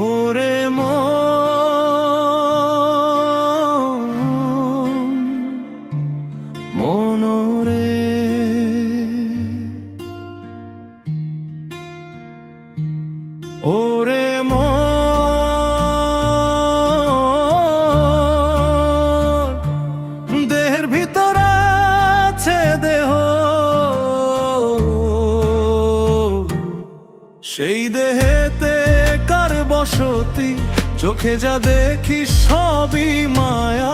ওরে মনরে ওরে দেহের ভিতর আছে দেহ, সেই দেহেতে কার বসতি, চোখে যা দেখি সবই মায়া,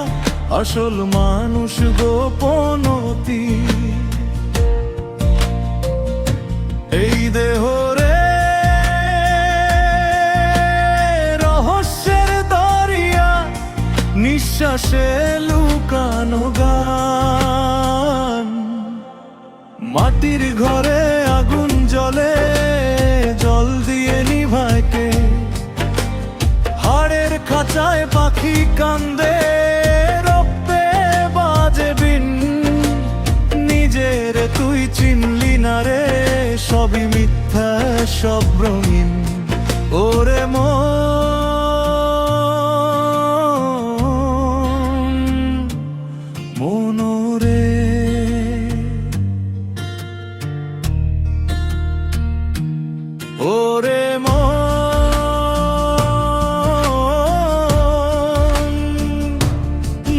আসল মানুষ গোপনতি। এই দেহ রে রহস্যের দরিয়া, নিঃশ্বাসে লুকানো গান। মাটির ঘরে আগুন জ্বলে, জল দিয়ে নিভায় কে? হাড়ের খাঁচায় পাখি কান্দে, রক্তে বাজে বিন। নিজের তুই চিনলি না রে, সবই মিথ্যা, সব রঙিন। ওরে মনরে ওরে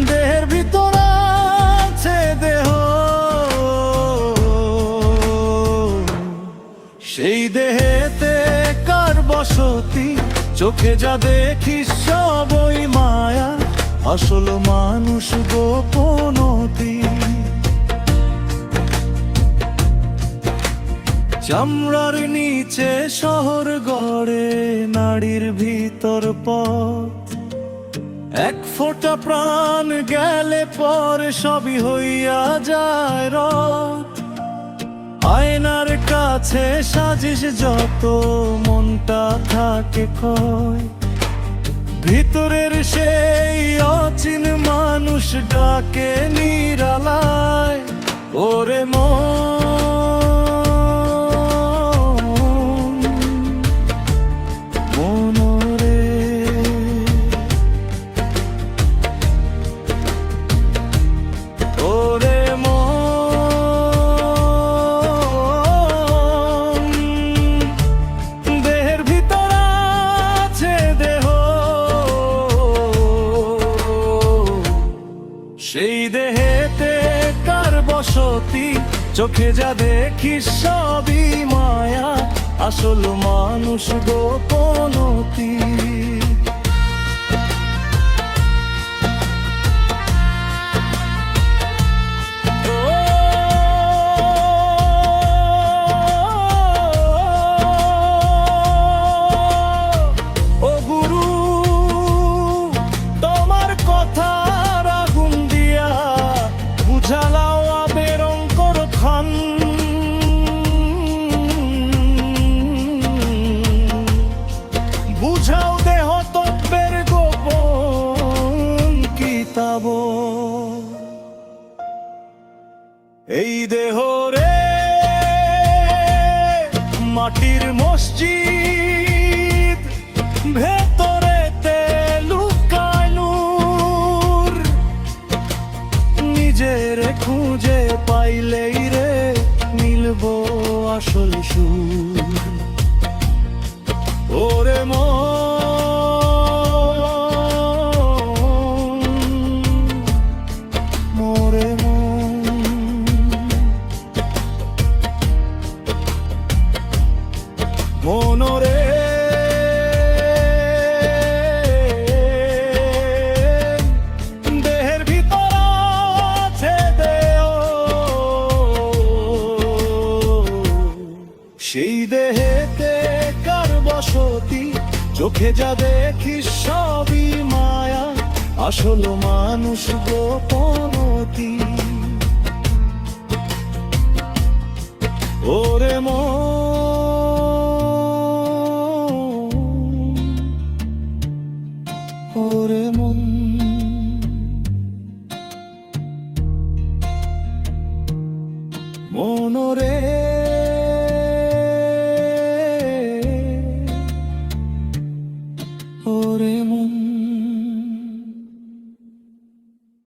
দেহের ভিতর আছে দেহ, সেই দেহেতে কার বসতি, চোখে যা দেখি সবই মায়া, আসল মানুষ গোপনতি। চামড়ার নিচে শহর গড়ে, নাড়ির ভিতর পথ। এক ফোঁটা প্রাণ গেলে পরে সবই হইয়া যায় রথ। আয়নার কাছে সাজিস যত, মনটা থাকে ক্ষয়। ভিতরের সেই অচিন মানুষ ডাকে নিরালায়। ওরে মনরে ওরে দেহের ভিতর আছে দেহ, সেই দেহেতে কার বসতি, চোখে যা দেখি সবই মায়া, আসল মানুষ গোপনতি। ও গুরু, তোমার কথার আগুন দিয়া বুঝালাও আবের অঙ্কর খান। বুঝাও দেহ তত্ত্বের গোপন কিতাব। এই দেহ রে মাটির মসজিদ, ভেতরেতে লুকায় নূর। নিজের খুঁজে পাইলেই রে মিলবো আসল সুর। ওরে মোরে মনরে দেহের ভিতর আছে দেহ, সেই দেহেতে কার বসতি, চোখে যা দেখি সবই মায়া, আসল মানুষ গোপনতি। ওরে ওরে মনরে ওরে মন।